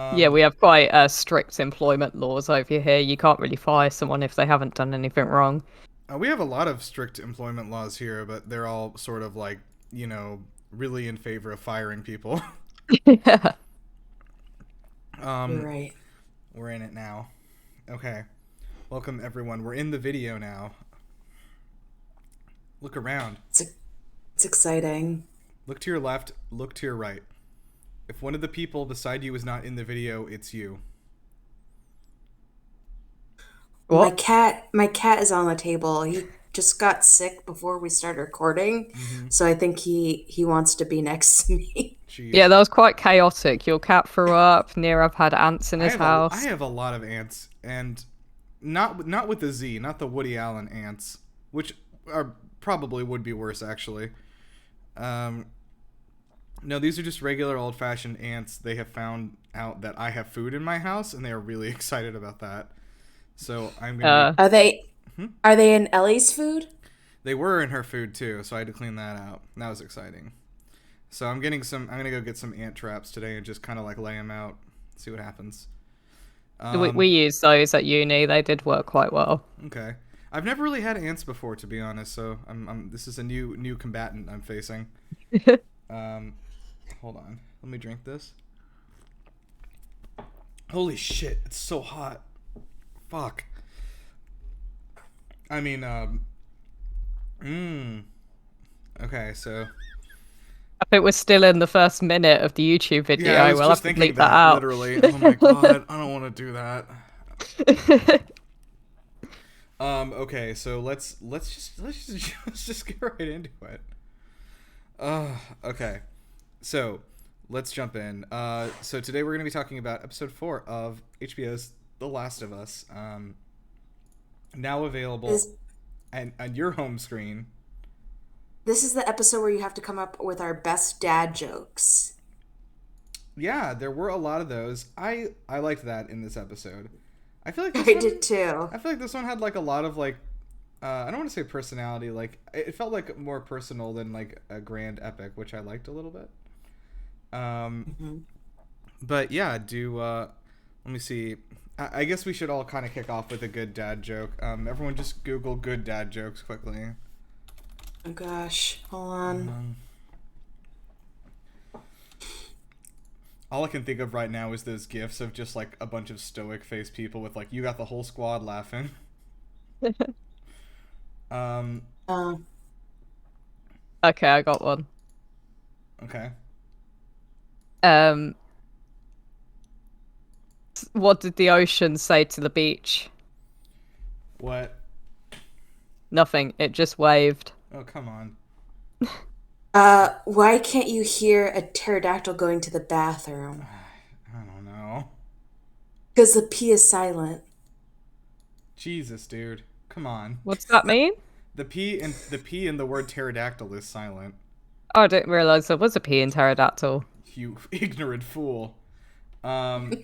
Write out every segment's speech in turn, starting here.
Yeah, Um, we have quite strict employment laws over here. You can't really fire someone if they haven't done anything wrong. we have a lot of strict employment laws here, but they're all sort of like, you know, really in favor of firing people. Yeah. You're um, right. we're in it now. Okay. Welcome everyone. We're in the video now. Look around. It's exciting. Look to your left, look to your right. If one of the people beside you is not in the video, it's you. What? My cat is on the table. He just got sick before we started recording, Mm-hmm. so I think he wants to be next to me. Yeah, Jeez. that was quite chaotic. Your cat threw up. Nirav had ants in his I house. have a lot of ants, and not with the Z, not the Woody Allen ants, which are probably would be worse actually. Um, no, these are just regular old fashioned ants. They have found out that I have food in my house, and they are really excited about that. So I'm gonna be. Uh, Are they Hmm? are they in Ellie's food? They were in her food too, so I had to clean that out. That was exciting. So I'm getting some. I'm gonna go get some ant traps today and just kind of like lay them out, see what happens. we Um, used those at uni. They did work quite well. okay. I've never really had ants before, to be honest. So this is a new combatant I'm facing. Um, hold on. Let me drink this. Holy shit! It's so hot. Fuck. I mean, mmm. Okay, so I think we're still in the first minute of the YouTube yeah, I video. was We'll have just to thinking bleep that that out. literally. Oh my god, I don't want to do that. Okay, so let's just get right into it. Okay. So, let's jump in. So today we're going to be talking about episode 4 of HBO's The Last of Us. Now available This on your home screen. this is the episode where you have to come up with our best dad jokes. Yeah, there were a lot of those. I liked that in this episode. I feel like this I one did too. I feel like this one had like a lot of like I don't want to say personality, like it felt like more personal than like a grand epic, which I liked a little bit. Um hmm but yeah, do let me see. I guess we should all kind of kick off with a good dad joke. Everyone just Google good dad jokes quickly. Oh gosh, hold on. Um, all I can think of right now is those gifs of just like a bunch of stoic faced people with like you got the whole squad laughing. Um, Uh, Okay, I got one. okay. Um, what did the ocean say to the beach? What? Nothing. It just waved. Oh, come on. why can't you hear a pterodactyl going to the bathroom? I don't know. Because the P is silent. Jesus, dude. Come on. What's that mean? The P in the word pterodactyl is silent. Oh, I didn't realize there was a P in pterodactyl. You ignorant fool. Um,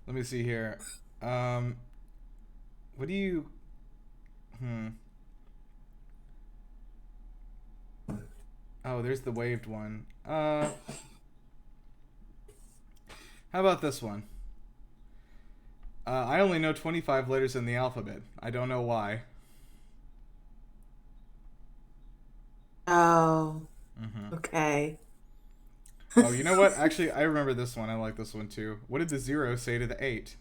let me see here. Um, what do you? Hmm. Oh, there's the waved one. How about this one? I only know 25 letters in the alphabet. I don't know why. Oh, Mm-hmm. okay. Oh, you know what? Actually, I remember this one. I like this one too. What did the 0 say to the 8?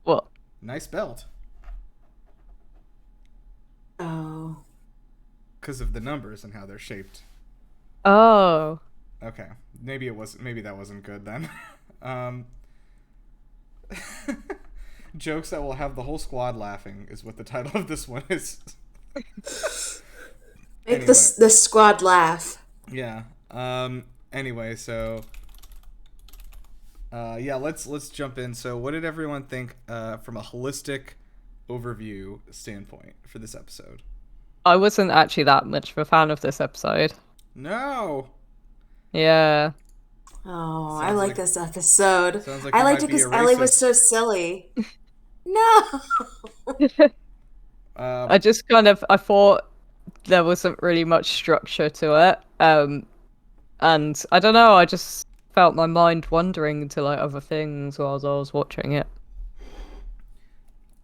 What? Nice belt. Oh. Because of the numbers and how they're shaped. Oh. Okay. Maybe it was. Maybe that wasn't good then. um, Jokes that will have the whole squad laughing is what the title of this one is. Make Anyway, the squad laugh. yeah. Anyway, so yeah, let's jump in. So, what did everyone think from a holistic overview standpoint for this episode? I wasn't actually that much of a fan of this episode. No. Oh, Yeah. I Sounds like like this episode. sounds like I you liked might it be a because Ellie was racist. so silly. No. I Um, just kind of I thought there wasn't really much structure to it. And I don't know, I just felt my mind wandering to like other things while I was watching it.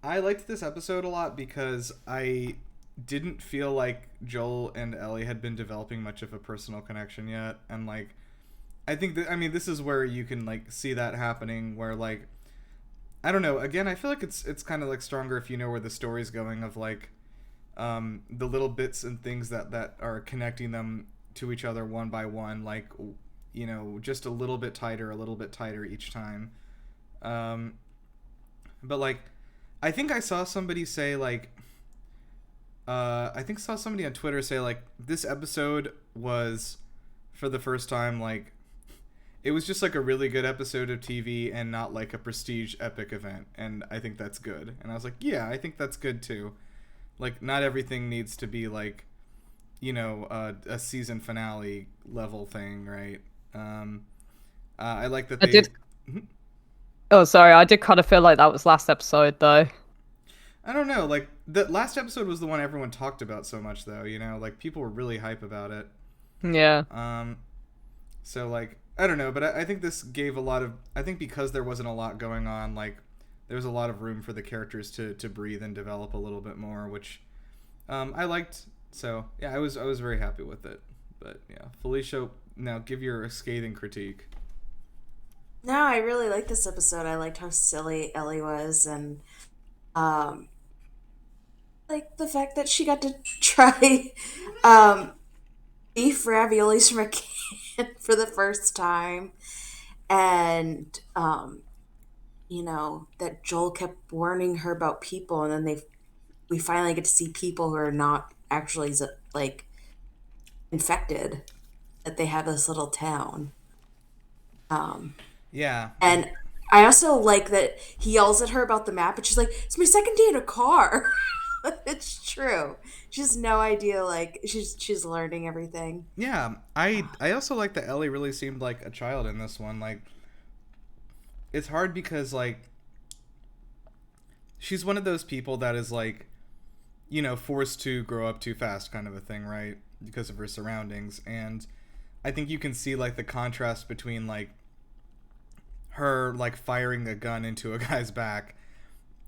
I liked this episode a lot because I didn't feel like Joel and Ellie had been developing much of a personal connection yet, and like I think that, I mean, this is where you can like see that happening, where like I don't know. Again, I feel like it's kind of like stronger if you know where the story's going, of like the little bits and things that are connecting them to each other one by one, like just a little bit tighter each time. Um, but like I think I saw somebody say like I think saw somebody on Twitter say like this episode was for the first time like it was just like a really good episode of TV and not like a prestige epic event, and I think that's good. And I was like, yeah, I think that's good too. Like not everything needs to be like a season finale level thing, right? I like that I they. did. Oh, sorry, I did kind of feel like that was last episode though. I don't know. Like the last episode was the one everyone talked about so much, though. Like people were really hype about it. Yeah. Um, so like I don't know, but I think this gave a lot of. I think because there wasn't a lot going on, like there was a lot of room for the characters to breathe and develop a little bit more, which I liked. So yeah, I was very happy with it. But yeah, Felicia, now give your scathing critique. No, I really liked this episode. I liked how silly Ellie was, and um, like the fact that she got to try um, beef raviolis from a can for the first time, and that Joel kept warning her about people, and then we finally get to see people who are not actually like infected, that they have this little town. Um, Yeah, and I also like that he yells at her about the map, and she's like, "It's my second day in a car." It's true. She has no idea. Like she's learning everything. yeah. I also like that Ellie really seemed like a child in this one. Like it's hard because like she's one of those people that is like forced to grow up too fast kind of a thing, right? Because of her surroundings. And I think you can see like the contrast between like her like firing a gun into a guy's back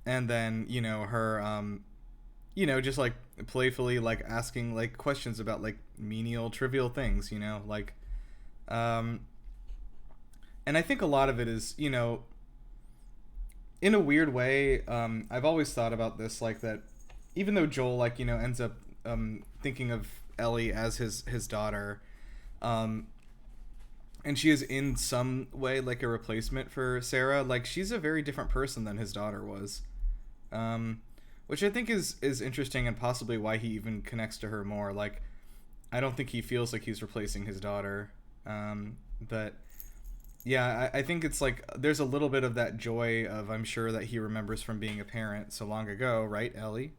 and then, her just like playfully like asking like questions about like menial trivial things, like um and I think a lot of it is, in a weird way, I've always thought about this, like that even though Joel, like, ends up thinking of Ellie as his daughter, um, and she is in some way like a replacement for Sarah, like she's a very different person than his daughter was, which I think is interesting and possibly why he even connects to her more. Like, I don't think he feels like he's replacing his daughter, but yeah, I think it's like there's a little bit of that joy of I'm sure that he remembers from being a parent so long ago, right, Ellie?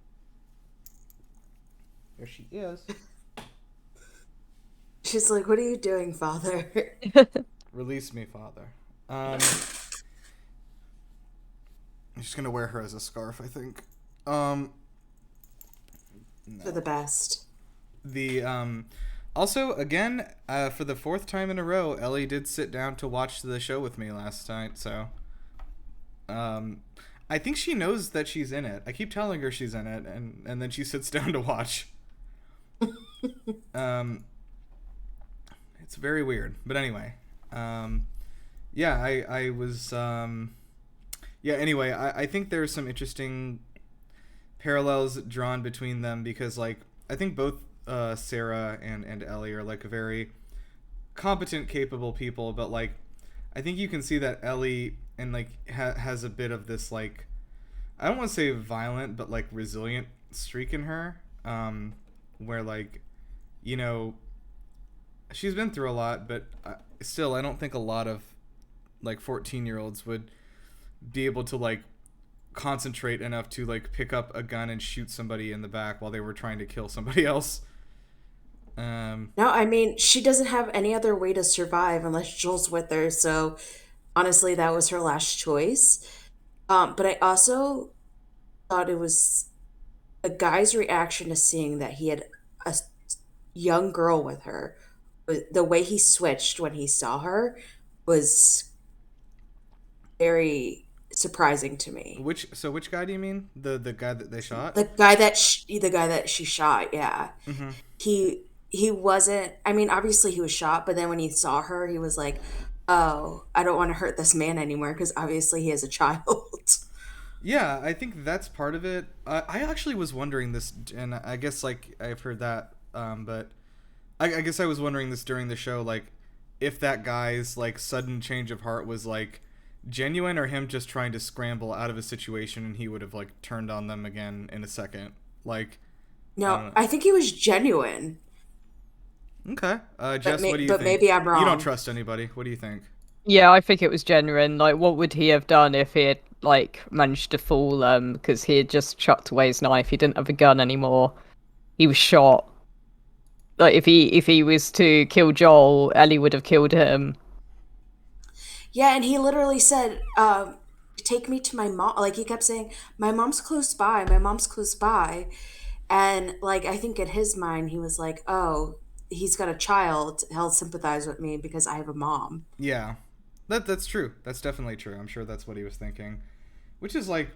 There she is. She's like, "What are you doing, father?" Release me, father. I'm just gonna wear her as a scarf, I think. For No. the best. The Also, again, for the fourth time in a row, Ellie did sit down to watch the show with me last night. So, I think she knows that she's in it. I keep telling her she's in it, and then she sits down to watch. um, it's very weird, but anyway, yeah, I was yeah. Anyway, I think there's some interesting parallels drawn between them because like I think both Sarah and Ellie are like very competent, capable people, but like I think you can see that Ellie and like has a bit of this like I don't want to say violent, but like resilient streak in her, where like you know she's been through a lot, but still I don't think a lot of like 14-year-olds would be able to like concentrate enough to like pick up a gun and shoot somebody in the back while they were trying to kill somebody else. No, I mean, she doesn't have any other way to survive unless Joel's with her. So honestly, that was her last choice. But I also thought it was a guy's reaction to seeing that he had a young girl with her the way he switched when he saw her was very surprising to me. Which guy do you mean? The guy that they shot? The guy that she shot, yeah. Mm-hmm. He wasn't, I mean, obviously he was shot, but then when he saw her, he was like, "Oh, I don't want to hurt this man anymore because obviously he has a child." Yeah, I think that's part of it. I actually was wondering this, and I guess like I've heard that, but I guess I was wondering this during the show, like if that guy's like sudden change of heart was like genuine or him just trying to scramble out of a situation and he would have like turned on them again in a second. Like I No, don't I think he was genuine, know. Okay, Jess, what do you but think? maybe I'm You don't wrong. trust anybody. What do you think? Yeah, I think it was genuine. Like, what would he have done if he had like managed to fool them? Because he had just chucked away his knife. He didn't have a gun anymore. He was shot. Like, if he was to kill Joel, Ellie would have killed him. Yeah, and he literally said, "Take me to my mom." Like he kept saying, "My mom's close by. My mom's close by," and like I think in his mind he was like, "Oh, he's got a child. He'll sympathize with me because I have a mom." Yeah, that's true. That's definitely true. I'm sure that's what he was thinking, which is like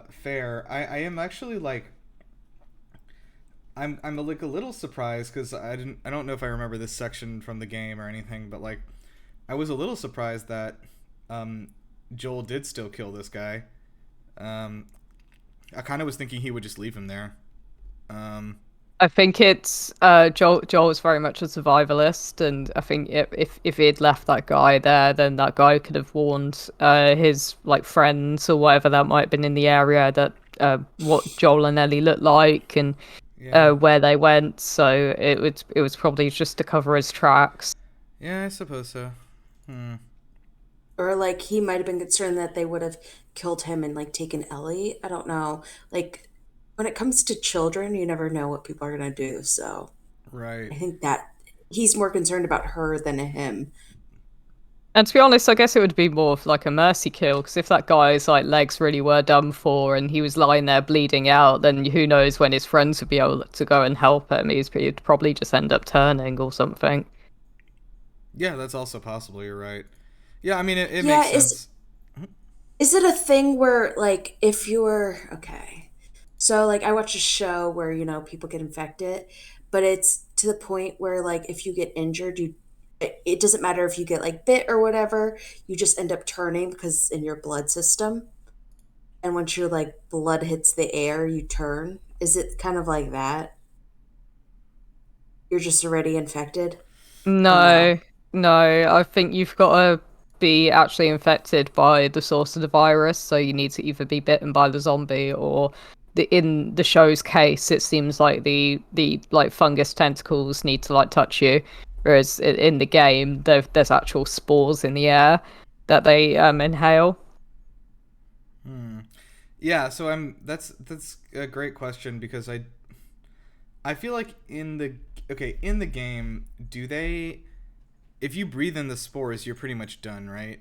fair. I am actually like I'm like a little surprised because I don't know if I remember this section from the game or anything, but like I was a little surprised that um Joel did still kill this guy. Um, I kind of was thinking he would just leave him there. Um, I think it's Joel was very much a survivalist, and I think if he had left that guy there, then that guy could have warned his like friends or whatever that might have been in the area that what Joel and Ellie looked like and yeah, where they went. So it was probably just to cover his tracks. yeah, I suppose so. Hmm. Or like he might have been concerned that they would have killed him and like taken Ellie. I don't know. Like when it comes to children, you never know what people are gonna do. So Right. I think that he's more concerned about her than him. And to be honest, I guess it would be more of like a mercy kill, because if that guy's like legs really were done for and he was lying there bleeding out, then who knows when his friends would be able to go and help him. He'd probably just end up turning or something. Yeah, that's also possible. You're right. Yeah, I mean it Yeah, makes sense. is it a thing where like if you're okay. So like I watch a show where, people get infected, but it's to the point where like if you get injured, it doesn't matter if you get like bit or whatever, you just end up turning because in your blood system. And once your like blood hits the air, you turn. Is it kind of like that? You're just already infected? Or no? No, no, I think you've got to be actually infected by the source of the virus, so you need to either be bitten by the zombie or in the show's case, it seems like the like fungus tentacles need to like touch you, whereas in the game, there's actual spores in the air that they inhale. Hmm. Yeah, so that's a great question because I feel like in the game, do they if you breathe in the spores, you're pretty much done, right?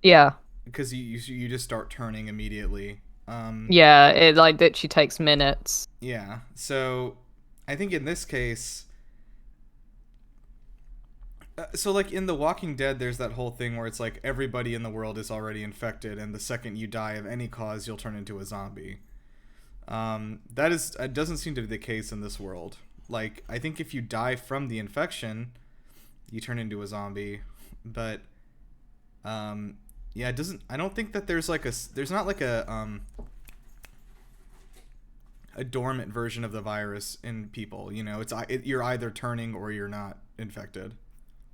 Yeah, Because you just start turning immediately. yeah, it like literally takes minutes. Yeah. So I think in this case, so like in The Walking Dead, there's that whole thing where it's like everybody in the world is already infected, and the second you die of any cause, you'll turn into a zombie. That is it doesn't seem to be the case in this world. Like I think if you die from the infection, you turn into a zombie, but yeah, it doesn't. I don't think that there's not like a dormant version of the virus in people. You're either turning or you're not infected.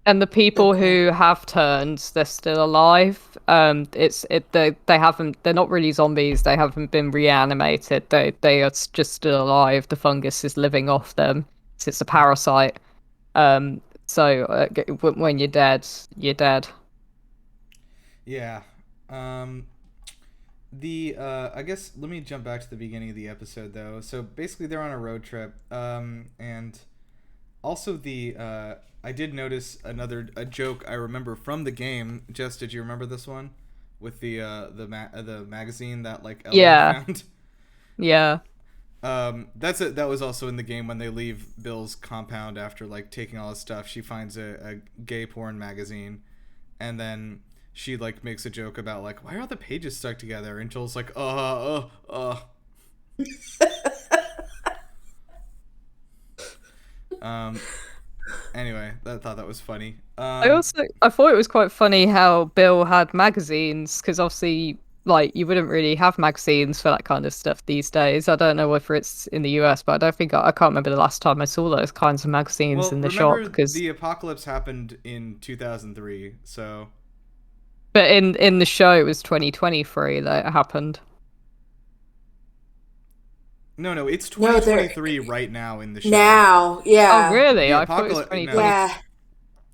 And the people Okay. who have turned, they're still alive. They haven't. They're not really zombies. They haven't been reanimated. They are just still alive. The fungus is living off them. So it's a parasite. So when you're dead, you're dead. Yeah. Um, the I guess let me jump back to the beginning of the episode though. So basically, they're on a road trip. And also I did notice a joke I remember from the game. Jess, did you remember this one with the magazine that like Ellie had Yeah, found? yeah. That's it. That was also in the game when they leave Bill's compound after like taking all his stuff. She finds a gay porn magazine, and then she like makes a joke about like, why are all the pages stuck together? And Joel's like, um. Anyway, I thought that was funny. I thought it was quite funny how Bill had magazines because obviously like you wouldn't really have magazines for that kind of stuff these days. I don't know whether it's in the US, but I don't think I can't remember the last time I saw those kinds of magazines Well, in the shop remember because the apocalypse happened in 2003, so but in the show it was 2023 that it happened. no, it's No, they're 2023 right now in the show. now. Oh Yeah. really? The I thought it was apocalypse, no, 2020. Yeah.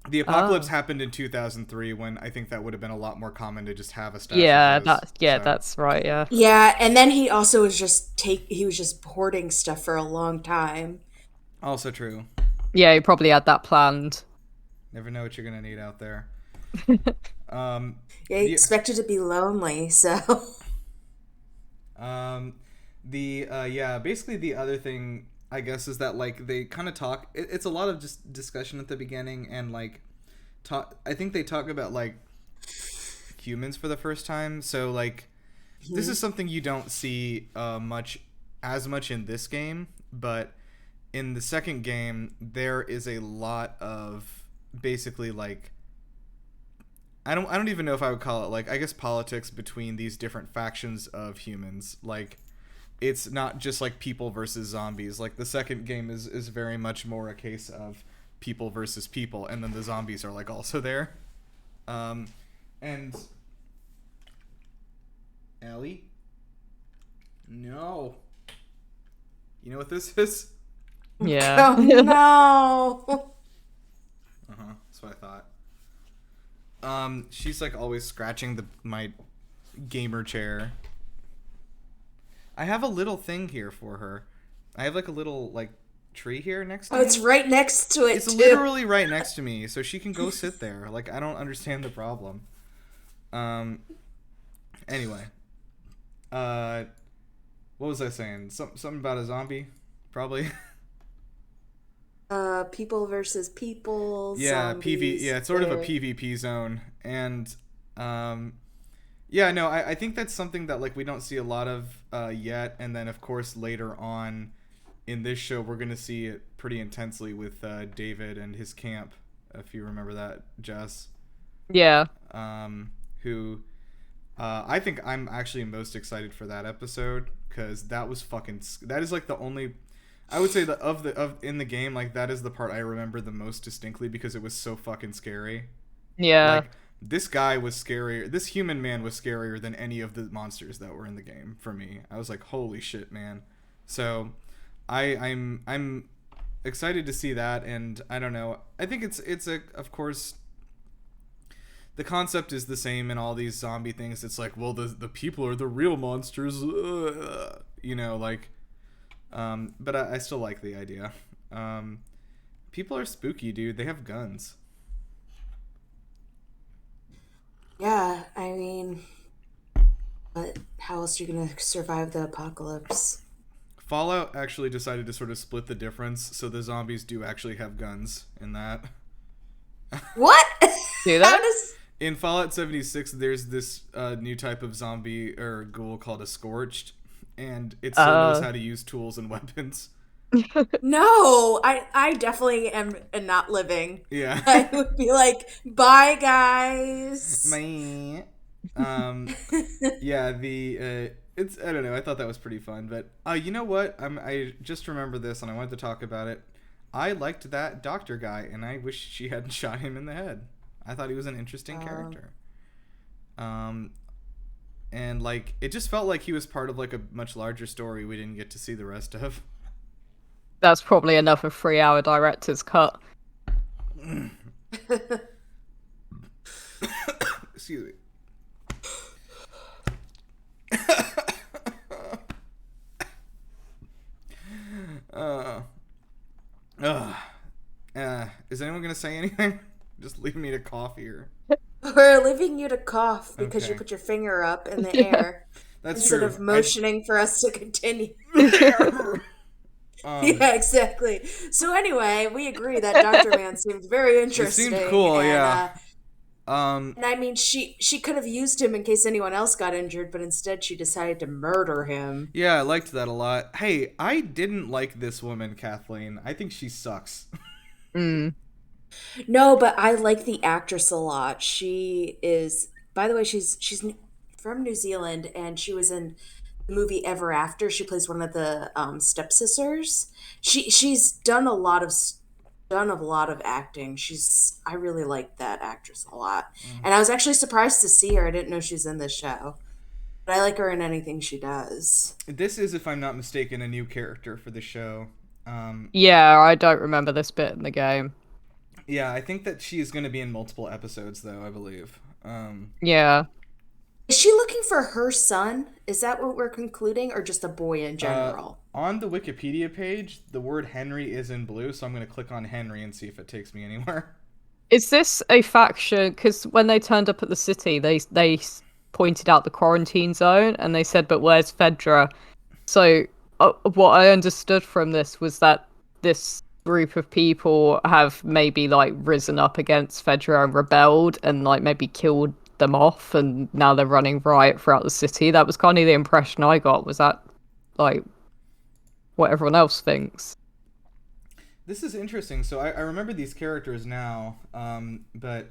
the Oh. apocalypse happened in 2003 when I think that would have been a lot more common to just have a stash Yeah, of those. So that's right, yeah. Yeah, and then he also was he was just hoarding stuff for a long time. also true. Yeah, he probably had that planned. Never know what you're gonna need out there. Um, Yeah, he the expected to be lonely, so um, the yeah, basically the other thing I guess is that like they kind of talk. It's a lot of just discussion at the beginning and like talk. I think they talk about like humans for the first time. So like this is something you don't see as much in this game, but in the second game there is a lot of basically like I don't even know if I would call it like I guess politics between these different factions of humans. Like it's not just like people versus zombies. Like the second game is very much more a case of people versus people, and then the zombies are like also there. And Ellie, no, you know what this is? Yeah. oh no. That's what I thought. She's like always scratching my gamer chair. I have a little thing here for her. I have like a little like tree here next to Oh, me. it's right next to it It's too. literally right next to me, so she can go sit there. Like I don't understand the problem. Anyway. What was I saying? Something about a zombie, probably. People versus people. Yeah, Zombies. Yeah, it's sort of a They're- PvP zone, and yeah, no, I think that's something that like we don't see a lot of yet, and then of course later on in this show we're gonna see it pretty intensely with David and his camp, if you remember that, Jess. Yeah. Who I think I'm actually most excited for that episode because that was fucking. That is like the only. I would say that of in the game, like that is the part I remember the most distinctly because it was so fucking scary. Yeah. Like this guy was scarier. This human man was scarier than any of the monsters that were in the game for me. I was like, holy shit, man. So, I'm excited to see that, and I don't know. I think it's a of course. The concept is the same in all these zombie things. It's like, well, the people are the real monsters, you know, like. But I still like the idea. People are spooky, dude. They have guns. Yeah, I mean, but how else are you gonna survive the apocalypse? Fallout actually decided to sort of split the difference, so the zombies do actually have guns in that. What? Do How that? does? In Fallout 76, there's this new type of zombie or ghoul called a Scorched, and it still knows how to use tools and weapons. No, I definitely am not living. Yeah. I would be like, bye guys. Meh. Yeah, it's I don't know. I thought that was pretty fun, but you know what? I just remember this, and I wanted to talk about it. I liked that doctor guy, and I wish she hadn't shot him in the head. I thought he was an interesting character. And like it just felt like he was part of like a much larger story we didn't get to see the rest of. That's probably another 3-hour director's cut. Excuse me. Is anyone gonna say anything? Just leave me to cough here. We're leaving you to cough because you Okay. put your finger up in the air. That's instead true. of motioning for us to continue. Um, Yeah, exactly. So anyway, we agree that Dr. Man seemed very it seemed interesting, cool, yeah. Um, and I mean, she could have used him in case anyone else got injured, but instead she decided to murder him. yeah, I liked that a lot. Hey, I didn't like this woman, Kathleen. I think she sucks. Mm. No, but I like the actress a lot. She is, by the way, from New Zealand, and she was in the movie Ever After. She plays one of the stepsisters. She's done a lot of acting. I really like that actress a lot, and I was actually surprised to see her. I didn't know she's in this show, but I like her in anything she does. This is, if I'm not mistaken, a new character for the show. Yeah, I don't remember this bit in the game. Yeah, I think that she is going to be in multiple episodes, though, I believe. Yeah. Is she looking for her son? Is that what we're concluding, or just a boy in general? On the Wikipedia page, the word Henry is in blue, so I'm going to click on Henry and see if it takes me anywhere. Is this a faction? Because when they turned up at the city, they pointed out the quarantine zone and they said, "But where's Fedra?" So what I understood from this was that this group of people have maybe like risen up against Fedra and rebelled and like maybe killed them off, and now they're running riot throughout the city. That was kind of the impression I got. Was that like what everyone else thinks? This is interesting. So I remember these characters now, but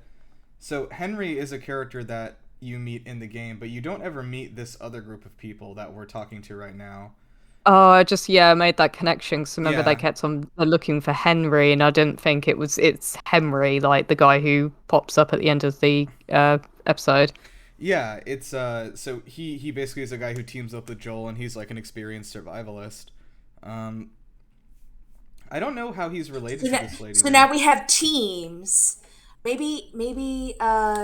so Henry is a character that you meet in the game, but you don't ever meet this other group of people that we're talking to right now. Oh, I just made that connection. So remember they Yeah, kept on looking for Henry, and I didn't think it's Henry, like the guy who pops up at the end of the episode. yeah. It's so he basically is a guy who teams up with Joel, and he's like an experienced survivalist. Um, I don't know how he's related So to now, this lady so though. now we have teams. Maybe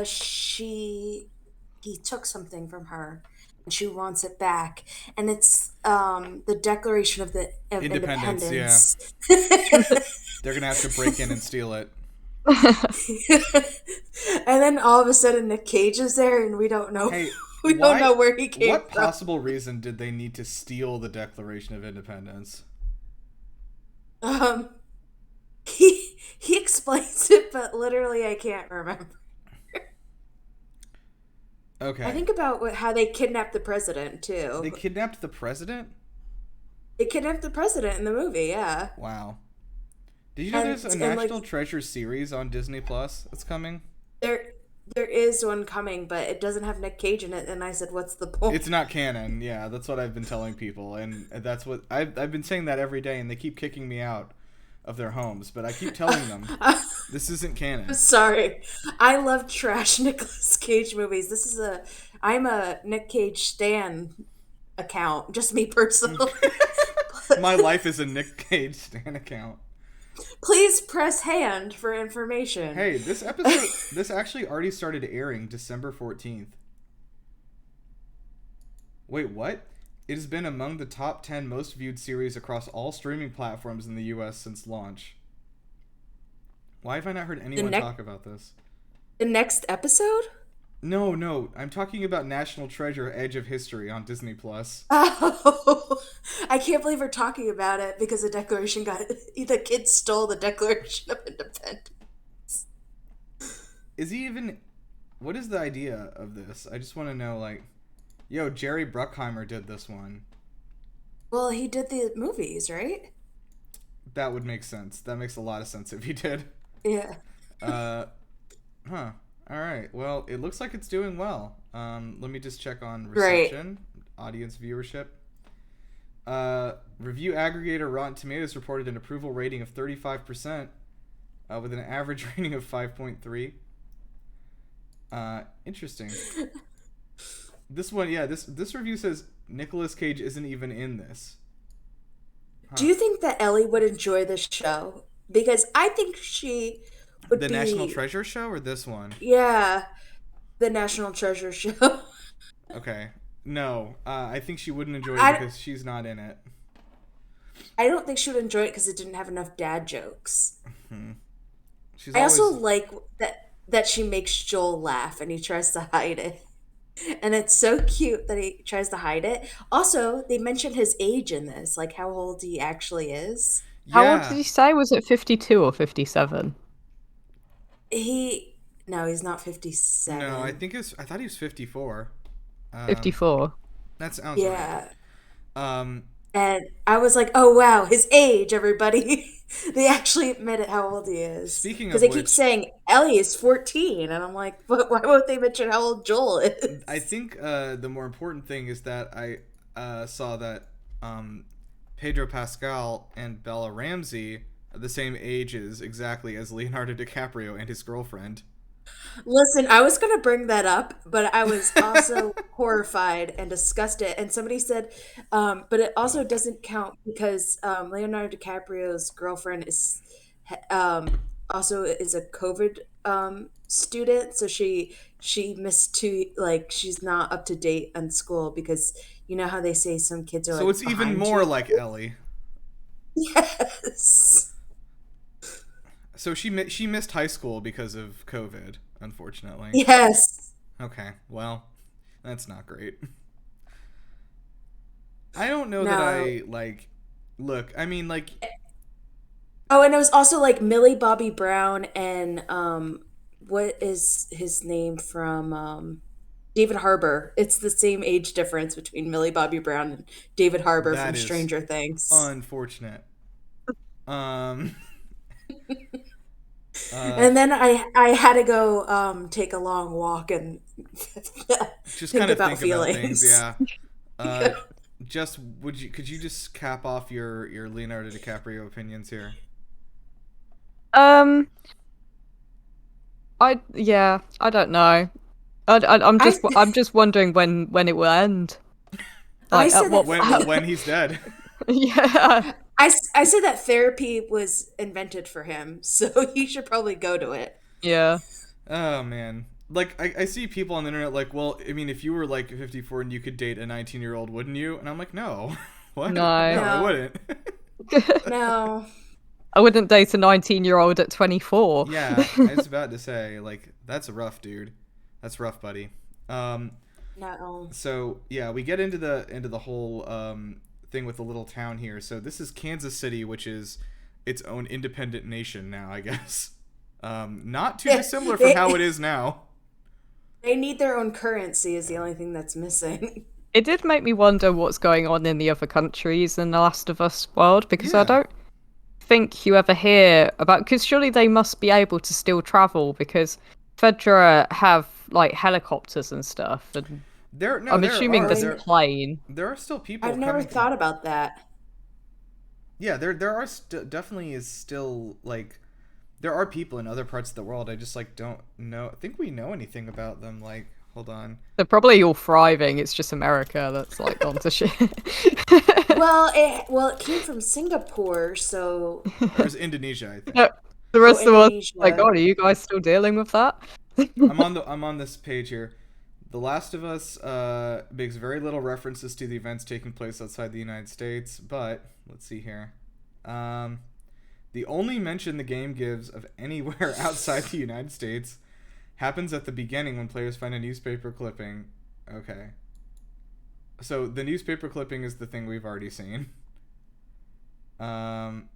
she he took something from her and she wants it back. And it's the Declaration of Independence, yeah. Independence. They're gonna have to break in and steal it. And then all of a sudden Nick Cage is there and we don't know Hey, we don't why? know where he came What from. possible reason did they need to steal the Declaration of Independence? Um he explains it, but literally I can't remember. I Okay, think about how they kidnapped the president they too. kidnapped the president. They kidnapped the president in the movie, yeah. Wow. Did you know And there's a and like National Treasure series on Disney Plus that's coming? there there is one coming, but it doesn't have Nick Cage in it. And I said, "What's the point?" It's not canon. Yeah, that's what I've been telling people, and that's what I've been saying that every day, and they keep kicking me out of their homes. But I keep telling them this isn't canon. Sorry, I love trash Nicolas Cage movies. I'm a Nick Cage stan account, just me personally. My life is a Nick Cage stan account. Please press hand for information. Hey, this actually already started airing December 14th. Wait, what? It has been among the top 10 most viewed series across all streaming platforms in the US since launch. Why have I not heard The anyone next talk about this? the next episode. No, I'm talking about National Treasure Edge of History on Disney Plus. Oh, I can't believe we're talking about it because the kids stole the Declaration of Independence. Is he even what is the idea of this? I just want to know like yo, Jerry Bruckheimer did this one. Well, he did the movies, right? That would make sense. That makes a lot of sense if he did. Yeah. Uh huh. All right. Well, it looks like it's doing well. Let me just check on Great. reception, audience viewership. Review aggregator Rotten Tomatoes reported an approval rating of 35%, with an average rating of 5.3. Interesting. This one, yeah, this review says Nicolas Cage isn't even in this. Do you think that Ellie would enjoy this show? Because I think she would The be. National Treasure show or this one? Yeah, the National Treasure show. Okay. No, I think she wouldn't enjoy it I, because she's not in it. I don't think she would enjoy it because it didn't have enough dad jokes. She's I always also like that she makes Joel laugh and he tries to hide it. And it's so cute that he tries to hide it. Also, they mentioned his age in this, like how old he actually is. How old did Yeah. you say? Was it 52 or 57? He no, he's not No, 57. I thought he was 54. Um, 54. that sounds right. Yeah. Um, And I was like, "Oh wow, his age, everybody." They actually admitted how old he is. speaking Because of they keep which, saying Ellie is 14, and I'm like, "But why won't they mention how old Joel I is?" think the more important thing is that I saw that um, Pedro Pascal and Bella Ramsey are the same ages exactly as Leonardo DiCaprio and his girlfriend. Listen, I was going to bring that up, but I was also horrified and disgusted. And somebody said, but it also doesn't count because Leonardo DiCaprio's girlfriend is also is a COVID student, so she missed two. Like she's not up to date on school because you know how they say some kids are So like it's even behind more two. like Ellie. Yes. So she missed high school because of COVID, unfortunately. Yes. Okay, well, that's not great. I don't know that No. I like. Look, I mean, like, Oh, and it was also like Millie Bobby Brown and what is his name from David Harbour. It's the same age difference between Millie Bobby Brown and David Harbour that from is Stranger Things. unfortunate. Um, uh, And then I had to go take a long walk and just think kind of about think about things, feelings. yeah. Uh, just could you just cap off your Leonardo DiCaprio opinions here? Um, I don't know. I I'm just wondering when it will end. I Like at said that what? When he's dead. Yeah, I said that therapy was invented for him, so he should probably go to it. yeah. Oh man. Like I see people on the internet like, well, I mean, if you were like 54 and you could date a 19-year-old, wouldn't you? And I'm like, no. What? No, No, I No, wouldn't. no. I wouldn't date a 19-year-old at 24. Yeah, I was about to say like that's rough, dude. That's rough, buddy. Um, No. so yeah, we get into the whole thing with the little town here. So this is Kansas City, which is its own independent nation now, I guess. Not too They, dissimilar from how it they is now. they need their own currency is the only thing that's missing. It did make me wonder what's going on in the other countries in the Last of Us world because I Yeah, don't think you ever hear about because surely they must be able to still travel because Fedra have like helicopters and stuff and there no I'm there assuming are this Really? plane. there are still people I've never coming from. thought about that. Yeah, there are definitely is still like there are people in other parts of the world. I just like don't know. Think we know anything about them? Like, hold on. They're probably all thriving. It's just America that's like gone to shit. Well, it came from Singapore, so Or is Indonesia? I think. Yeah, the oh, rest of us like, Indonesia. oh, are you guys still dealing with that? I'm on this page here. The Last of Us makes very little references to the events taking place outside the United States, but let's see here. Um, the only mention the game gives of anywhere outside the United States happens at the beginning when players find a newspaper clipping. Okay. So the newspaper clipping is the thing we've already seen. Um,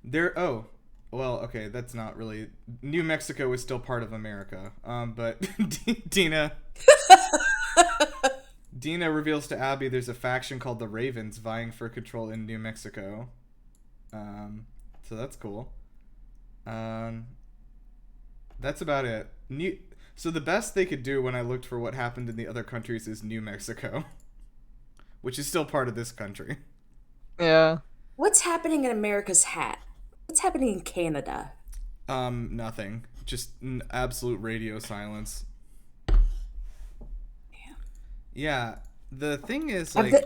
there. Oh, well, okay. That's not really. New Mexico is still part of America. But Dina Dina reveals to Abby there's a faction called the Ravens vying for control in New Mexico. So that's cool. Um, that's about it. So the best they could do when I looked for what happened in the other countries is New Mexico, which is still part of this country. Yeah. What's happening in America's hat? What's happening in Canada? Nothing. Just absolute radio silence. Yeah, the thing is Have like,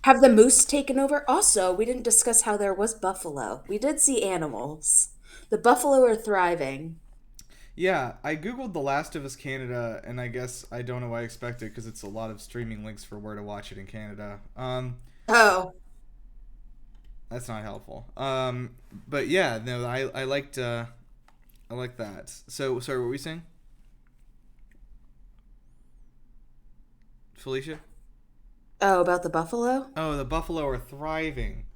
have the moose taken over? Also, we didn't discuss how there was buffalo. We did see animals. The buffalo are thriving. yeah, I googled The Last of Us Canada, and I guess I don't know what I expected because it's a lot of streaming links for where to watch it in Canada. Oh, That's not helpful. But yeah, no, I liked I like that. So sorry, what were we saying? Felicia? Oh, about the buffalo? Oh, the buffalo are thriving.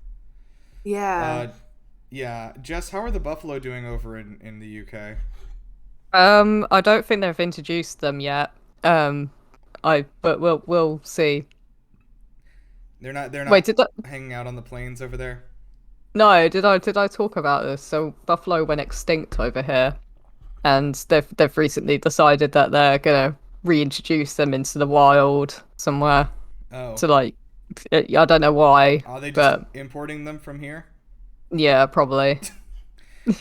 Yeah. Uh, yeah. Jess, how are the buffalo doing over in the UK? I don't think they've introduced them yet. Um, but we'll see. They're Wait, not did I, hanging out on the plains over there. no, did I talk about this? So buffalo went extinct over here, and they've recently decided that they're gonna reintroduce them into the wild somewhere Oh, to like, I don't know why, are they just but importing them from here? yeah, probably.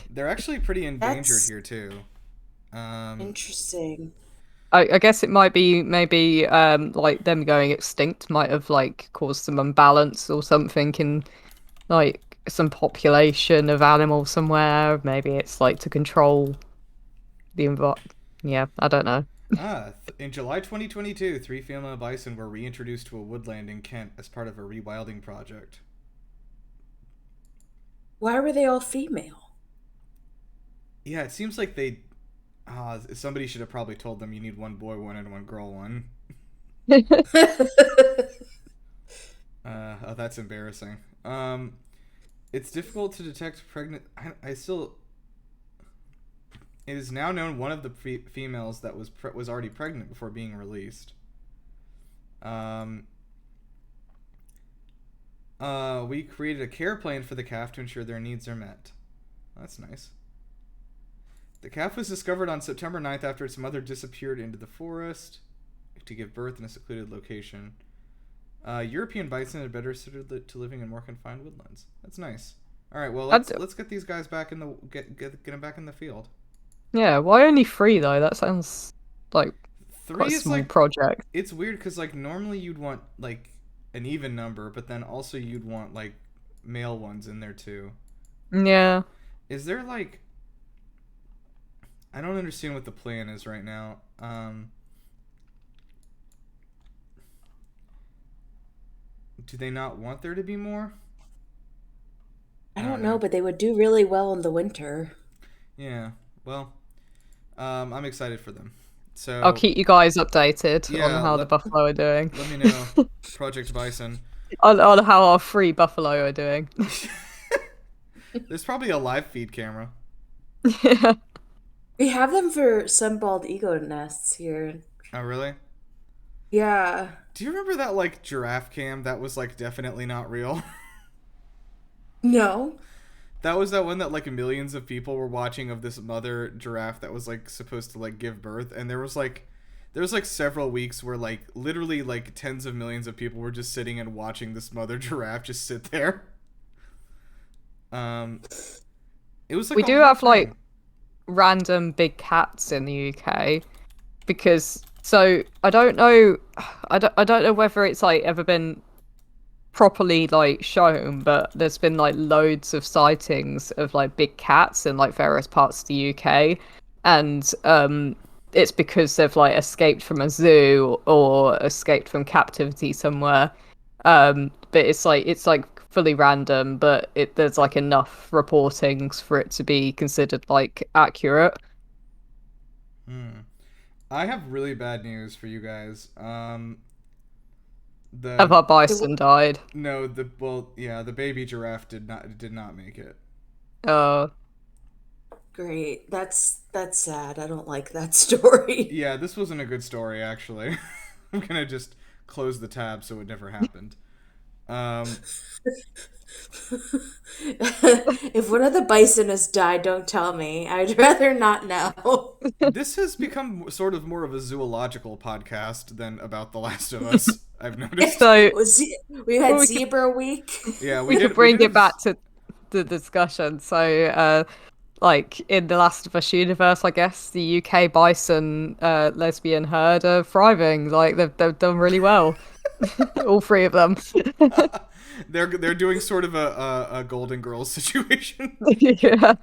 They're actually pretty endangered That's here too. Um, interesting. I guess it might be maybe like them going extinct might have like caused some imbalance or something in like some population of animals somewhere. Maybe it's like to control the yeah, I don't know. in July 2022, three female bison were reintroduced to a woodland in Kent as part of a rewilding project. Why were they all female? Yeah, it seems like they. Somebody should have probably told them you need one boy one and one girl one. Oh, that's embarrassing. It's difficult to detect pregnant. I still. It is now known one of the females that was already pregnant before being released. Um, we created a care plan for the calf to ensure their needs are met. That's nice. The calf was discovered on September 9th after its mother disappeared into the forest to give birth in a secluded location. European bison are better suited to living in more confined woodlands. That's nice. All right, well let's get these guys back in the get them back in the field. Yeah, why only three though? That sounds like quite Three a is small like project. it's weird because like normally you'd want like an even number, but then also you'd want like male ones in there too. Yeah. Is there like I don't understand what the plan is right now. Do they not want there to be more? I I don't don't know. know, but they would do really well in the winter. Yeah. Well, I'm excited for them. I'll So keep you guys updated on yeah, how the buffalo are doing. let me know. Project Bison. On how our free buffalo are doing. There's probably a live feed camera. Yeah. We have them for some bald eagle nests here. Oh really? Yeah. Do you remember that like giraffe cam that was like definitely not real? No. That was that one that like millions of people were watching of this mother giraffe that was like supposed to like give birth, and there was like several weeks where like literally like tens of millions of people were just sitting and watching this mother giraffe just sit there. Um, it was like We a do whole have like thing. random big cats in the UK because so I don't know I don't know whether it's like ever been properly like shown, but there's been like loads of sightings of like big cats in like various parts of the UK, and it's because they've like escaped from a zoo or escaped from captivity somewhere. But it's like fully random, but there's like enough reportings for it to be considered like accurate. Hmm. I have really bad news for you guys. Have The our The, bison died? no the well yeah the baby giraffe did not make it. Uh, great. That's sad. I don't like that story. Yeah, this wasn't a good story actually. I'm gonna just close the tab so it never happened. Um, If one of the bison has died, don't tell me. I'd rather not know. this has become sort of more of a zoological podcast than about The Last of Us. I've noticed. so We had we could zebra week. Yeah, we could we bring did it have back to the discussion. So, like in the Last of Us universe, I guess the UK bison lesbian herd are thriving. Like they've done really well, all three of them. they're doing sort of a Golden Girls situation. Yeah.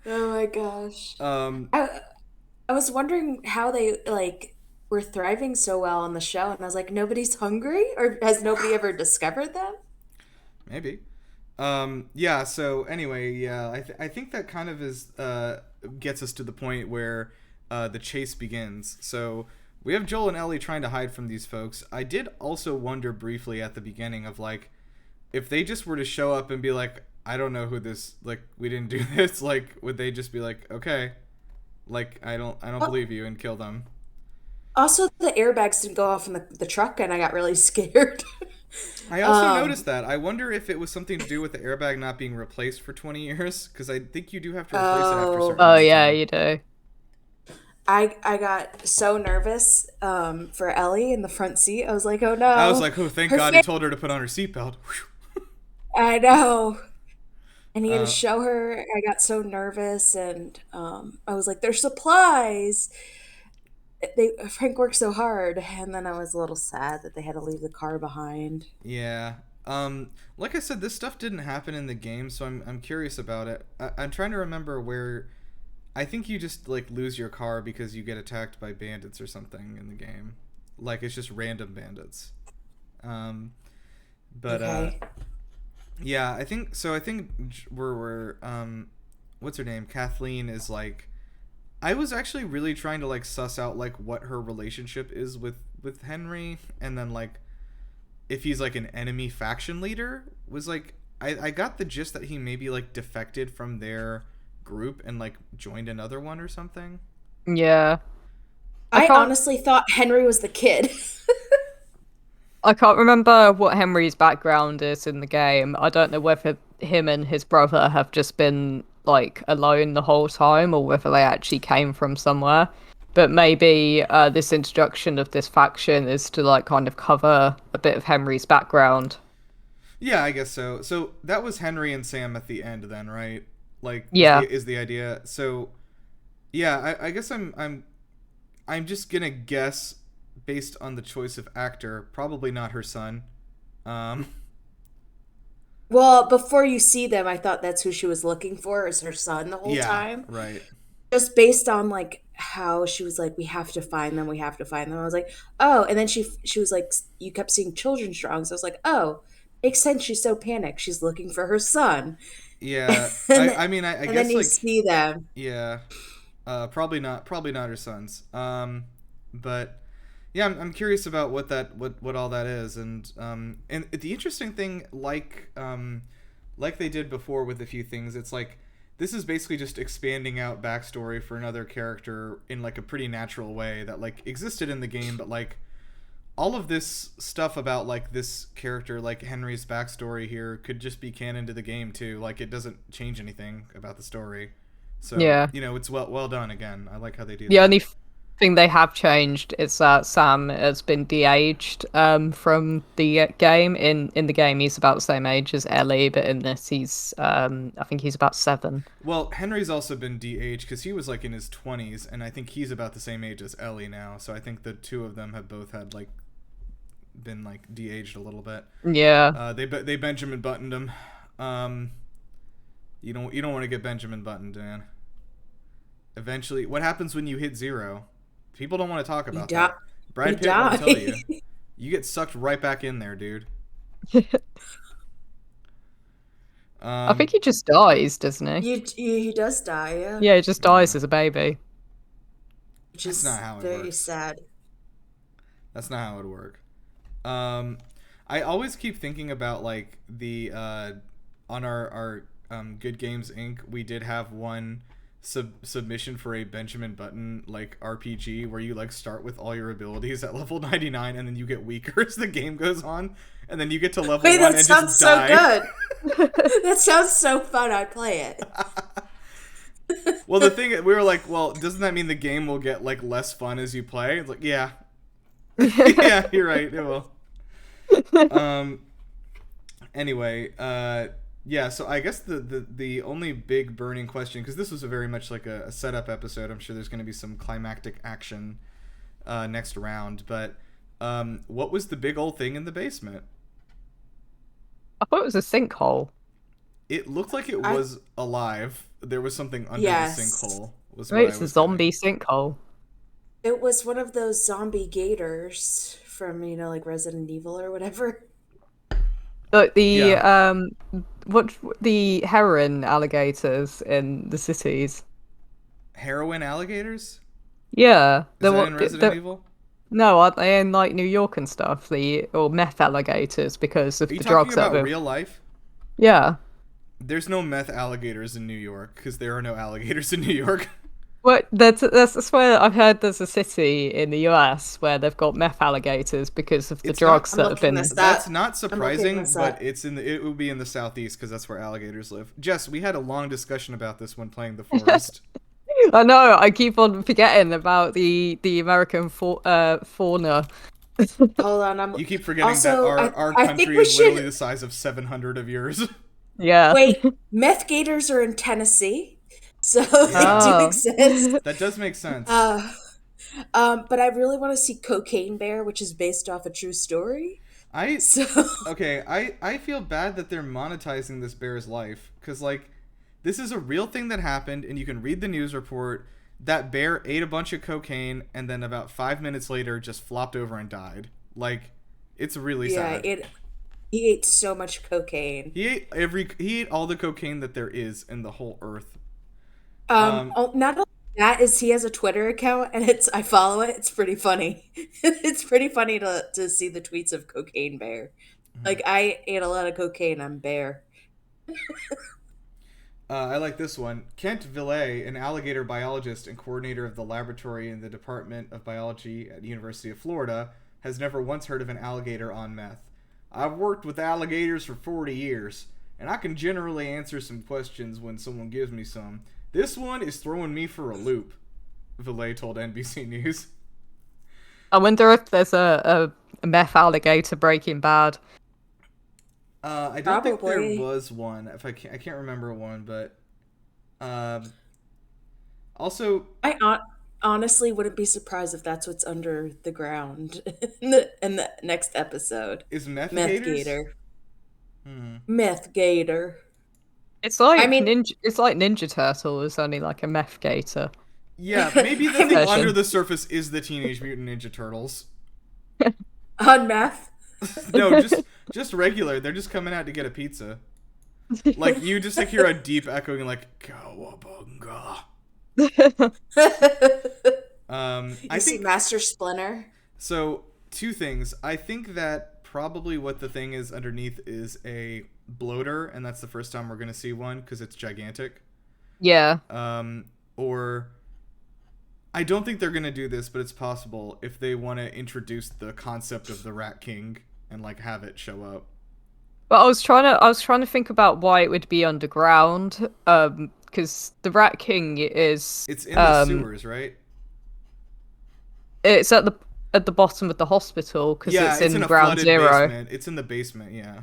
Oh my gosh. Um, I was wondering how they like were thriving so well on the show, and I was like, nobody's hungry, or has nobody ever discovered them? maybe. Yeah. So anyway, yeah, I think that kind of is gets us to the point where the chase begins. So we have Joel and Ellie trying to hide from these folks. I did also wonder briefly at the beginning of like, if they just were to show up and be like, I don't know who this, like, we didn't do this, like, would they just be like, okay, like, I don't believe you, and kill them? Also, the airbags didn't go off in the truck, and I got really scared. I also um, noticed that. I wonder if it was something to do with the airbag not being replaced for 20 years, because I think you do have to replace it after a certain Oh amount of yeah, time. you do. I got so nervous for Ellie in the front seat. I was like, oh I was no, like, oh, thank her God he face. told her to put on her seatbelt. I know. And he had to uh, show her. I got so nervous, and I was like, "There's supplies." Frank worked so hard, and then I was a little sad that they had to leave the car behind. yeah. Like I said, this stuff didn't happen in the game, so I'm curious about it. I'm trying to remember where. I think you just like lose your car because you get attacked by bandits or something in the game. Like it's just random bandits. Um, but Okay. yeah, I think so. I think we're what's her name? Kathleen is like. I was actually really trying to like suss out like what her relationship is with Henry, and then like if he's like an enemy faction leader. Was like I got the gist that he maybe like defected from their group and like joined another one or something. Yeah. I I can't honestly thought Henry was the kid. I can't remember what Henry's background is in the game. I don't know whether him and his brother have just been like alone the whole time or whether they actually came from somewhere. But maybe this introduction of this faction is to like kind of cover a bit of Henry's background. Yeah, I guess so. So that was Henry and Sam at the end, then, right? Like, Yeah. is the idea? So yeah, I guess I'm just gonna guess based on the choice of actor, probably not her son. Um, Well, before you see them, I thought that's who she was looking for, is her son the whole yeah, time. right. Just based on like how she was like, we have to find them, we have to find them. I was like, oh, and then she was like, you kept seeing children's drawings. I was like, oh, makes sense. She's so panicked. She's looking for her son, Yeah, and then, I mean, I and then guess you like see them. yeah, probably not her sons. But yeah, I'm curious about what all that is, and the interesting thing, like they did before with a few things, it's like this is basically just expanding out backstory for another character in like a pretty natural way that like existed in the game, but like all of this stuff about like this character, like Henry's backstory here, could just be canon to the game too. Like it doesn't change anything about the story. So Yeah. it's well done. Again, I like how they do The that. only thing they have changed is that Sam has been de-aged from the game. In the game, he's about the same age as Ellie, but in this, he's I think he's about 7. Well, Henry's also been de-aged because he was like in his 20s, and I think he's about the same age as Ellie now. So I think the two of them have both had like been like de-aged a little bit. Yeah. They Benjamin buttoned him. Um, you don't want to get Benjamin buttoned, man. Eventually, what happens when you hit 0? People don't want to talk You about die. that. You Brad Pitt won't tell die. you. You get sucked right back in there, dude. I think Um, he just dies, doesn't he? He does die, yeah, Yeah, he just dies yeah, as a baby. which that's not is how it very works. sad. That's not how it would work. Um, I always keep thinking about like the on our Good Games Inc. We did have one submission for a Benjamin Button like RPG where you like start with all your abilities at level 99 and then you get weaker as the game goes on, and then you get to level Wait, 1 that and sounds just so die. good. That sounds so fun. I'd play it. Well, the thing we were like, well, doesn't that mean the game will get like less fun as you play? It's like, yeah, yeah, you're right. It will. Um. Anyway, yeah. So I guess the only big burning question, because this was a very much like a setup episode. I'm sure there's going to be some climactic action next round. But what was the big old thing in the basement? I thought it was a sinkhole. It looked like it I was alive. There was something under the Yes, sinkhole. Was what Maybe I it's a was getting. zombie sinkhole. it was one of those zombie gators from like Resident Evil or whatever. Like Yeah, what the heron alligators in the cities. heroin alligators. Yeah, Is there that what in Resident Evil? No, aren't they in like New York and stuff? The or meth alligators because of Are you the talking drugs that about have. real life? Yeah. There's no meth alligators in New York because there are no alligators in New York. What that's where I've heard there's a city in the US where they've got meth alligators because of the It's not. drugs I'm that have looking been. this That's up. not I'm looking surprising, this but up. it would be in the southeast because that's where alligators live. Jess, we had a long discussion about this when playing the forest. I know, I keep on forgetting about the American fauna. Hold on. I'm You keep forgetting that also. our I think country we is literally should the size of 700 of yours. Yeah. wait. Meth gators are in Tennessee, so they Yeah, do Oh. exist. that does make sense. Uh, but I really want to see Cocaine Bear, which is based off a true story. I So okay, I feel bad that they're monetizing this bear's life cuz like this is a real thing that happened and you can read the news report. That bear ate a bunch of cocaine and then about 5 minutes later just flopped over and died. Like it's really yeah, sad. it he ate so much cocaine. He ate all the cocaine that there is in the whole earth. Not only that is he has a Twitter account and it's I follow it. It's pretty funny. It's pretty funny to see the tweets of Cocaine Bear. Like I ate a lot of cocaine. I'm Bear. I like this one. Kent Villet, an alligator biologist and coordinator of the laboratory in the Department of Biology at the University of Florida, has never once heard of an alligator on meth. I've worked with alligators for 40 years, and I can generally answer some questions when someone gives me some. This one is throwing me for a loop, Villet told NBC News. I wonder if there's a meth alligator Breaking Bad. I don't think there Probably. was one. If I can't remember one, but um, also Honestly wouldn't be surprised if that's what's under the ground in the next episode. is meth Meth gators. Gator. Hmm. Meth Gator. It's I like mean, Ninja Turtle is only like a meth gator Yeah, maybe the I thing mean, under version. the surface is the Teenage Mutant Ninja Turtles. on meth. No, just regular. They're just coming out to get a pizza. Like you just like hear a deep echoing like cowabunga. I You see think Master Splinter. so. Two things. I think that probably what the thing is underneath is a bloater, and that's the first time we're gonna see one because it's gigantic. Yeah. Or I don't think they're gonna do this, but it's possible if they want to introduce the concept of the Rat King and like have it show up. But I was trying to think about why it would be underground. Because the Rat King is It's in the sewers, right? it's at the bottom of the hospital because Yeah, it's it's in in a Ground flooded Zero. basement. It's in the basement, yeah.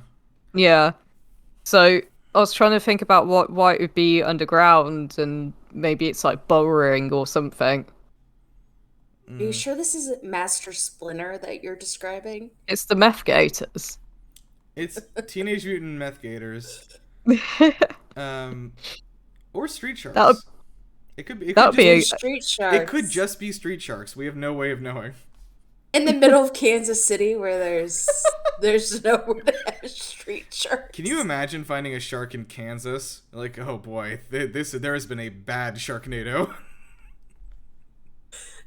Yeah. So I was trying to think about why it would be underground, and maybe it's like burrowing or something. Are you sure this isn't Master Splinter that you're describing? It's the meth gators. It's Teenage Mutant Meth Gators. that Um or Street would Sharks. It that could would just be Maybe a, Street it could Sharks. just be Street Sharks. We have no way of knowing. In the middle of Kansas City where there's nowhere to have street Can you sharks. imagine finding a shark in Kansas? Like, oh boy, there has been a bad Sharknado.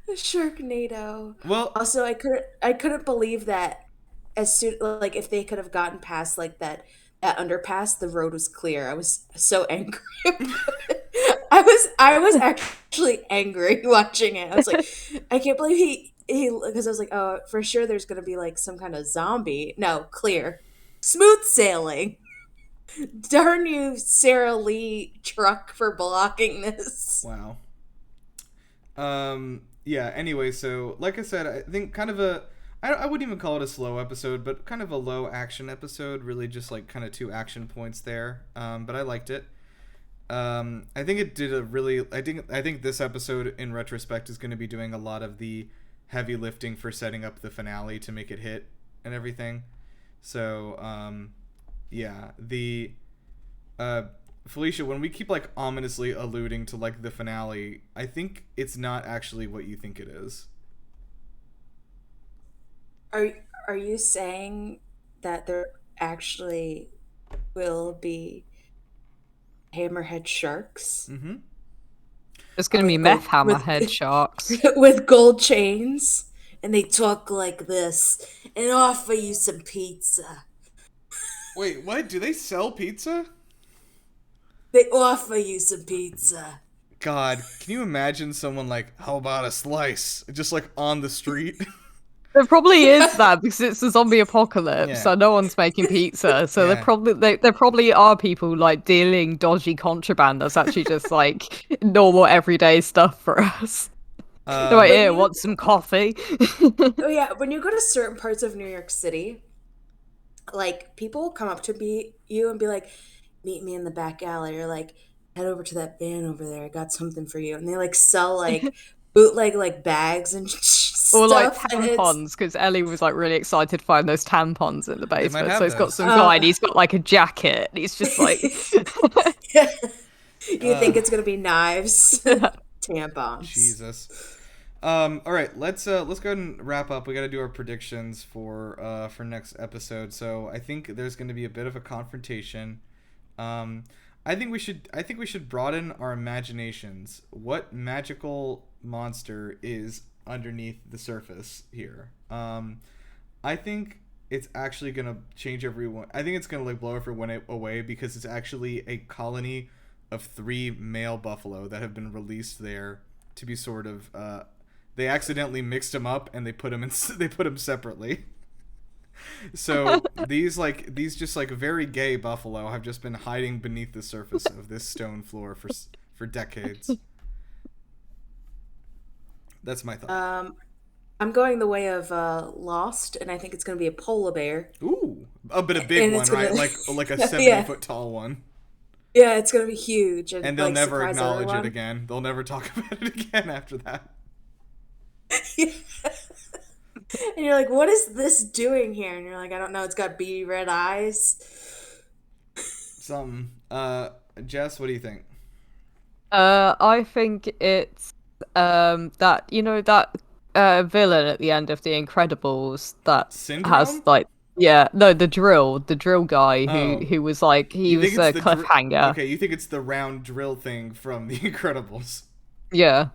Sharknado. Well, Also, I couldn't believe that as soon like if they could have gotten past like that underpass, the road was clear. I was so angry. I was actually angry watching it. I was like, I can't believe he because I was like, oh, for sure there's gonna be like some kind of zombie. No, clear, smooth sailing. Darn you, Sarah Lee truck for blocking this. wow. Yeah, anyway, so like I said, I think kind of I wouldn't even call it a slow episode, but kind of a low action episode, really just like kind of two action points there. But I liked it. I think it did a really I think this episode in retrospect is going to be doing a lot of the heavy lifting for setting up the finale to make it hit and everything. So, yeah, the Felicia, when we keep like ominously alluding to like the finale, I think it's not actually what you think it is. Are are you saying that there actually will be hammerhead sharks there's going to be with meth gold hammerhead sharks. with gold chains and they talk like this and offer you some pizza. Wait, what? Do they sell pizza? They offer you some pizza. God, can you imagine someone like, how about a slice? Just like on the street? There probably is that because it's a zombie apocalypse, Yeah. so no one's making pizza. So Yeah. there probably are people like dealing dodgy contraband that's actually just like normal everyday stuff for us. They're like, Um, When here, you want some coffee? Oh yeah, when you go to certain parts of New York City, like people will come up to you and be like, "Meet me in the back alley," or like, "Head over to that van over there. I got something for you." And they like sell like bootleg like bags and Or like stuff, and it's tampons, because Ellie was like really excited to find those tampons in the they might basement. So have he's got those. some guy and he's got like a jacket. And he's just like, you think it's gonna be knives, tampons. Jesus. All right, let's go ahead and wrap up. We got to do our predictions for next episode. So I think there's going to be a bit of a confrontation. I think we should broaden our imaginations. What magical monster is underneath the surface here? I think it's actually gonna change everyone. I think it's gonna like blow everyone away because it's actually a colony of 3 male buffalo that have been released there to be sort of. They accidentally mixed them up and they put them in. They put them separately. So these just like very gay buffalo have just been hiding beneath the surface of this stone floor for decades. That's my thought. I'm going the way of Lost, and I think it's gonna be a polar bear. Ooh, but a big And one, it's right? gonna Like a 70 yeah, foot tall one. yeah, it's gonna be huge And and they'll like never surprise acknowledge it everyone. again. They'll never talk about it again after that. And you're like, what is this doing here? And you're like, I don't know. It's got beady red eyes. Something. Jess, what do you think? I think it's that that villain at the end of The Incredibles that has Syndrome? like the drill guy who Oh. was like he You think was it's a the cliffhanger. okay, you think it's the round drill thing from The Incredibles. Yeah.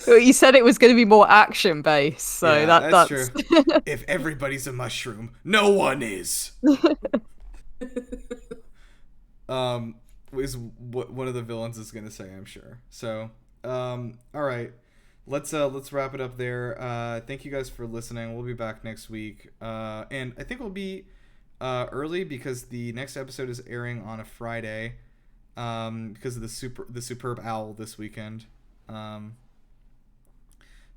Well, you said it was going to be more action based, so Yeah, that's true. that's If everybody's a mushroom, no one is. Is what one of the villains is gonna say, I'm sure. So, all right, let's wrap it up there. Thank you guys for listening. We'll be back next week, and I think we'll be early because the next episode is airing on a Friday, because of the superb owl this weekend.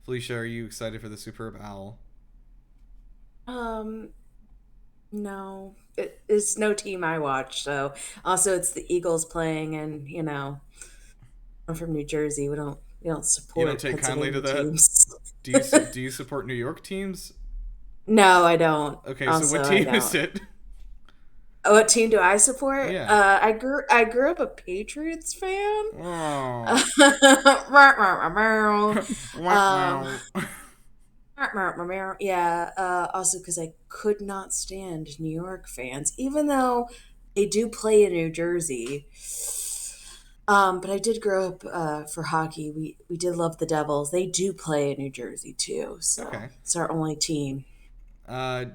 Felicia, are you excited for the superb owl? Um, no, it's no team I watch. So also, it's the Eagles playing, and I'm from New Jersey. We don't You don't support take kindly to Pennsylvania that. teams. Do you support New York teams? No, I don't. Okay, so Also, what I team is don't. it? What team do I support? Yeah. I grew up a Patriots fan. Oh. um, Wow. yeah. Also, because I could not stand New York fans, even though they do play in New Jersey. But I did grow up for hockey. We did love the Devils. They do play in New Jersey too, so Okay. it's our only team.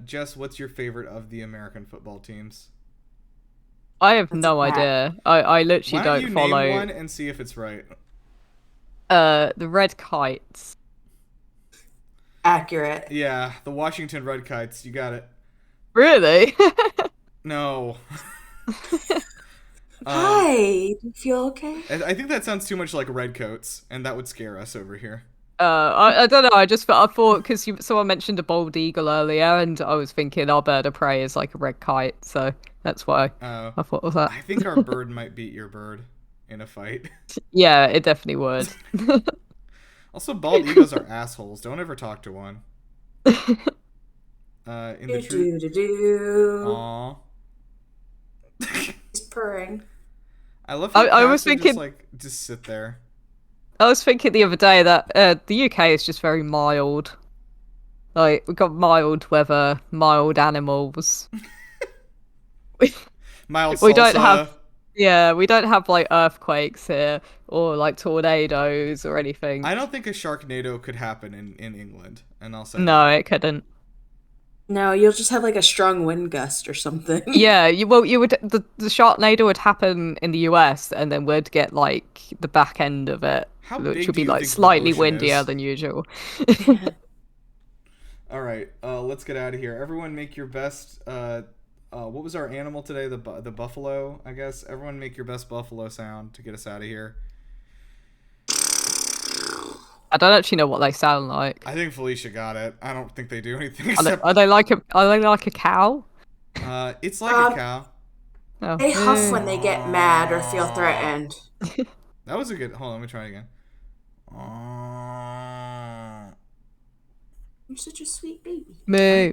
Jess, what's your favorite of the American football teams? I have That's a no cat. idea. I literally Why don't don't you name follow one and see if it's right? the Red Kites. Accurate. Yeah, the Washington Red Kites. You got it. Really? No. um, Hi. Do you feel okay? I think that sounds too much like Redcoats, and that would scare us over here. I don't know. I thought because someone mentioned a bald eagle earlier, and I was thinking our bird of prey is like a red kite, so that's why I thought of that. I think our bird might beat your bird in a fight. Yeah, it definitely would. Also, bald eagles are assholes. Don't ever talk to one. In the Do truth. do do do. Aww. He's purring. I love how I was cats are thinking. just sit there. I was thinking the other day that the UK is just very mild. Like we've got mild weather, mild animals. we Mild we salsa. don't have Yeah, we don't have like earthquakes here or like tornadoes or anything. I don't think a Sharknado could happen in England, and I'll say No, that. it couldn't. No, you'll just have like a strong wind gust or something. Yeah, you would the Sharknado would happen in the US and then we'd get like the back end of it, How which big would do be you like think the slightly ocean windier is? than usual. All right, let's get out of here. Everyone, make your best. What was our animal today? The buffalo, I guess. Everyone, make your best buffalo sound to get us out of here. I don't actually know what they sound like. I think Felicia got it. I don't think they do anything except. Are they like a cow? It's like a Um, cow. Oh, they huff moo. when they get mad or feel threatened. That was a good. Hold on, let me try it again. You're such a sweet baby. Moo.